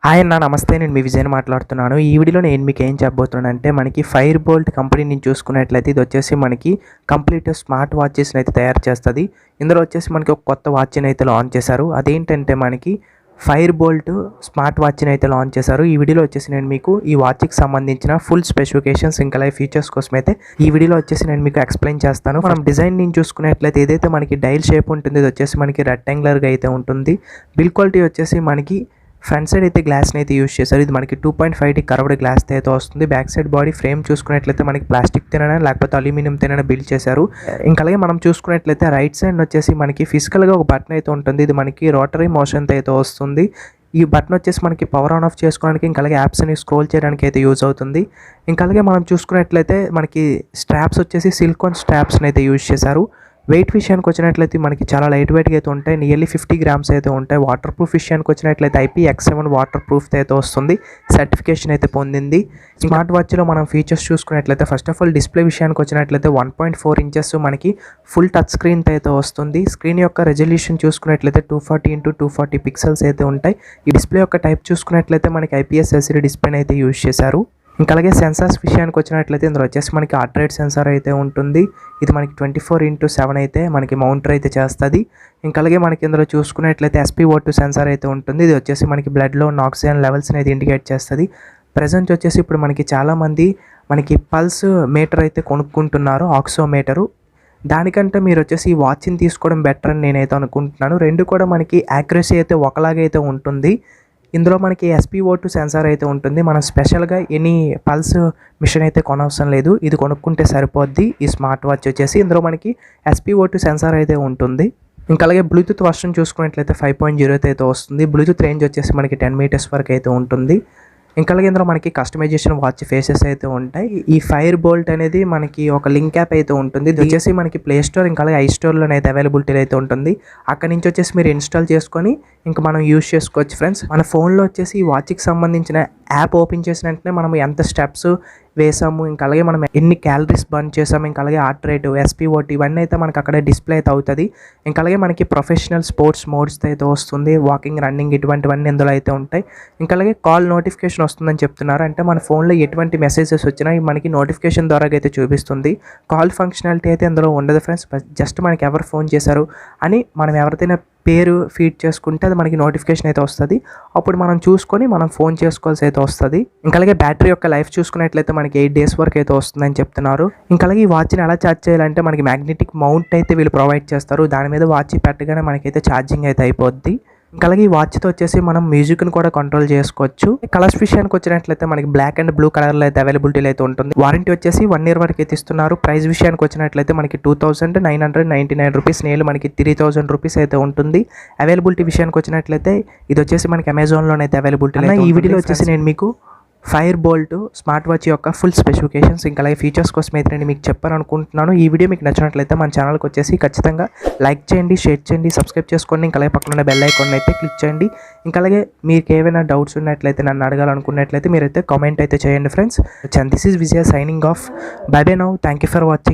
Hi అన్న, నమస్తే. నేను మీ విజయ్ మాట్లాడుతున్నాను. ఈ వీడియోలో నేను మీకు ఏం చెప్పబోతున్నానంటే, మనకి ఫైర్ బోల్ట్ కంపెనీని చూసుకున్నట్లయితే ఇది వచ్చేసి మనకి కంప్లీట్ స్మార్ట్ వాచెస్ని అయితే తయారు చేస్తుంది. ఇందులో వచ్చేసి మనకి ఒక కొత్త వాచ్ని అయితే లాంచ్ చేశారు. అదేంటంటే మనకి ఫైర్ బోల్ట్ స్మార్ట్ వాచ్ని అయితే లాంచ్ చేశారు. ఈ వీడియోలో వచ్చేసి నేను మీకు ఈ వాచ్కి సంబంధించిన ఫుల్ స్పెసిఫికేషన్స్ ఇంకా లైవ్ ఫీచర్స్ కోసం అయితే ఈ వీడియోలో వచ్చేసి నేను మీకు ఎక్స్ప్లెయిన్ చేస్తాను. మనం డిజైన్ నుంచి చూసుకున్నట్లయితే ఏదైతే మనకి డైల్ షేప్ ఉంటుంది, ఇది వచ్చేసి మనకి రెక్టాంగులర్గా అయితే ఉంటుంది. బిల్ క్వాలిటీ వచ్చేసి మనకి ఫ్రంట్ సైడ్ అయితే గ్లాస్ని అయితే యూస్ చేశారు. ఇది మనకి 2.5D కర్వ్డ్ గ్లాస్ అయితే వస్తుంది. బ్యాక్ సైడ్ బాడీ ఫ్రేమ్ చూసుకున్నట్లయితే మనకి ప్లాస్టిక్ తినైనా లేకపోతే అల్యూమినియం తినైనా బిల్డ్ చేశారు. ఇంకా అలాగే మనం చూసుకున్నట్లయితే రైట్ సైడ్ వచ్చేసి మనకి ఫిజికల్గా ఒక బటన్ అయితే ఉంటుంది. ఇది మనకి రోటరీ మోషన్తో అయితే వస్తుంది. ఈ బటన్ వచ్చేసి మనకి పవర్ ఆన్ ఆఫ్ చేసుకోవడానికి, ఇంకా అలాగే యాప్స్ని స్క్రోల్ చేయడానికి అయితే యూజ్ అవుతుంది. ఇంకా అలాగే మనం చూసుకున్నట్లయితే మనకి స్ట్రాప్స్ వచ్చేసి సిలికాన్ స్ట్రాప్స్ని అయితే యూజ్ చేశారు. వెయిట్ విషయానికి వచ్చినట్లయితే మనకి చాలా లైట్ వెయిట్గా అయితే ఉంటాయి. నియర్లీ 50 గ్రామ్స్ అయితే ఉంటాయి. వాటర్ ప్రూఫ్ విషయానికి వచ్చినట్లయితే IPX7 వాటర్ ప్రూఫ్ అయితే వస్తుంది. సర్టిఫికేషన్ అయితే పొందింది. స్మార్ట్ వాచ్లో మనం ఫీచర్స్ చూసుకున్నట్లయితే ఫస్ట్ ఆఫ్ ఆల్ డిస్ప్లే విషయానికి వచ్చినట్లయితే 1.4 ఇంచెస్ మనకి ఫుల్ టచ్ స్క్రీన్ అయితే వస్తుంది. స్క్రీన్ యొక్క రెజల్యూషన్ చూసుకున్నట్లయితే 240x240 పిక్సెల్స్ అయితే ఉంటాయి. ఈ డిస్ప్లే యొక్క టైప్ చూసుకున్నట్లయితే మనకి IPS LCD డిస్ప్లేని అయితే యూజ్ చేశారు. ఇంకా అలాగే సెన్సార్స్ విషయానికి వచ్చినట్లయితే ఇందులో వచ్చేసి మనకి హార్ట్ రేట్ సెన్సార్ అయితే ఉంటుంది. ఇది మనకి 24x7 అయితే మనకి మౌంటర్ అయితే చేస్తుంది. ఇంకా అలాగే మనకి ఇందులో చూసుకున్నట్లయితే SpO2 సెన్సార్ అయితే ఉంటుంది. ఇది వచ్చేసి మనకి బ్లడ్లో ఉన్న ఆక్సిజన్ లెవెల్స్ని అయితే ఇండికేట్ చేస్తుంది. ప్రజెంట్ వచ్చేసి ఇప్పుడు మనకి చాలామంది మనకి పల్స్ మీటర్ అయితే కొనుక్కుంటున్నారు, ఆక్సోమీటరు. దానికంటే మీరు వచ్చేసి ఈ వాచ్ని తీసుకోవడం బెటర్ అని నేనైతే అనుకుంటున్నాను. రెండు కూడా మనకి యాక్యురసీ అయితే ఒకలాగైతే ఉంటుంది. ఇందులో మనకి SpO2 సెన్సార్ అయితే ఉంటుంది. మనం స్పెషల్గా ఎనీ పల్స్ మిషన్ అయితే కొనవసరం లేదు, ఇది కొనుక్కుంటే సరిపోద్ది. ఈ స్మార్ట్ వాచ్ వచ్చేసి ఇందులో మనకి SpO2 సెన్సార్ అయితే ఉంటుంది. ఇంకా అలాగే బ్లూటూత్ వర్షన్ చూసుకున్నట్లయితే 5.0 అయితే వస్తుంది. బ్లూటూత్ రేంజ్ వచ్చేసి మనకి 10 మీటర్స్ వరకు అయితే ఉంటుంది. ఇంకా అలాగే ఇందులో మనకి కస్టమైజేషన్ వాచ్ ఫేసెస్ అయితే ఉంటాయి. ఈ ఫైర్ బోల్ట్ అనేది మనకి ఒక లింక్ యాప్ అయితే ఉంటుంది. ఇది వచ్చేసి మనకి ప్లే స్టోర్ ఇంకా అలాగే iStoreలో అయితే అవైలబిలిటీ అయితే ఉంటుంది. అక్కడ నుంచి వచ్చేసి మీరు ఇన్స్టాల్ చేసుకొని ఇంకా మనం యూజ్ చేసుకోవచ్చు ఫ్రెండ్స్. మన ఫోన్లో వచ్చేసి ఈ వాచ్కి సంబంధించిన యాప్ ఓపెన్ చేసిన వెంటనే మనం ఎంత స్టెప్స్ వేసాము, ఇంకా అలాగే మనం ఎన్ని క్యాలరీస్ బర్న్ చేసాము, ఇంకా అలాగే హార్ట్ రేట్, SpO2 ఇవన్నీ అయితే మనకి అక్కడ డిస్ప్లే అయితే అవుతుంది. ఇంకా అలాగే మనకి ప్రొఫెషనల్ స్పోర్ట్స్ మోడ్స్ అయితే వస్తుంది. వాకింగ్, రన్నింగ్ ఇటువంటివన్నీ ఇందులో అయితే ఉంటాయి. ఇంకా అలాగే కాల్ నోటిఫికేషన్ వస్తుందని చెప్తున్నారు. అంటే మన ఫోన్లో ఎటువంటి మెసేజెస్ వచ్చినా మనకి నోటిఫికేషన్ ద్వారా అయితే చూపిస్తుంది. కాల్ ఫంక్షనాలిటీ అయితే ఇందులో ఉండదు ఫ్రెండ్స్. జస్ట్ మనకి ఎవరు ఫోన్ చేశారు అని మనం ఎవరిదైనా పేరు ఫీడ్ చేసుకుంటే అది మనకి నోటిఫికేషన్ అయితే వస్తుంది. అప్పుడు మనం చూసుకొని మనం ఫోన్ చేసుకోవాల్సి అయితే వస్తుంది. ఇంకా అలాగే బ్యాటరీ యొక్క లైఫ్ చూసుకున్నట్లయితే మనకి 8 డేస్ వరకు అయితే వస్తుందని చెప్తున్నారు. ఇంకా అలాగే ఈ వాచ్ని ఎలా ఛార్జ్ చేయాలంటే మనకి మ్యాగ్నెటిక్ మౌంట్ అయితే వీళ్ళు ప్రొవైడ్ చేస్తారు. దాని మీద వాచ్ పెట్టగానే మనకైతే ఛార్జింగ్ అయితే అయిపోద్ది. ఇంకా అలాగే ఈ వాచ్తో వచ్చేసి మనం మ్యూజిక్ని కూడా కంట్రోల్ చేసుకోవచ్చు. కలర్స్ విషయానికి వచ్చినట్లయితే మనకి బ్లాక్ అండ్ బ్లూ కలర్లో అయితే అవైలబిలిటీలో అయితే ఉంటుంది. వారంటీ వచ్చేసి 1 year వరకు అయితే ఇస్తున్నారు. ప్రైస్ విషయానికి వచ్చినట్లయితే మనకి 2,999 రూపీస్, నేలు మనకి 3,000 రూపీస్ అయితే ఉంటుంది. అవైలబిలిటీ విషయానికి వచ్చినట్లయితే ఇది వచ్చేసి మనకి అమెజాన్లోనైతే అవైలబిలిటీ. ఈ వీడియోలో వచ్చేసి నేను మీకు ఫైర్ బోల్ట్ స్మార్ట్ వాచ్ యొక్క ఫుల్ స్పెసిఫికేషన్స్ ఇంకా అలాగే ఫీచర్స్ కోసం అయితే నేను మీకు చెప్పాలనుకుంటున్నాను. ఈ వీడియో మీకు నచ్చినట్లయితే మన ఛానల్కి వచ్చేసి ఖచ్చితంగా లైక్ చేయండి, షేర్ చేయండి, సబ్స్క్రైబ్ చేసుకోండి. ఇంకా అలాగే పక్కన ఉన్న బెల్ ఐకాన్ అయితే క్లిక్ చేయండి. ఇంకా అలాగే మీకు ఏమైనా డౌట్స్ ఉన్నట్లయితే నన్ను అడగాలనుకున్నట్లయితే మీరైతే కామెంట్ అయితే చేయండి friends. This is Vijaya signing off. By by now. Thank you for watching.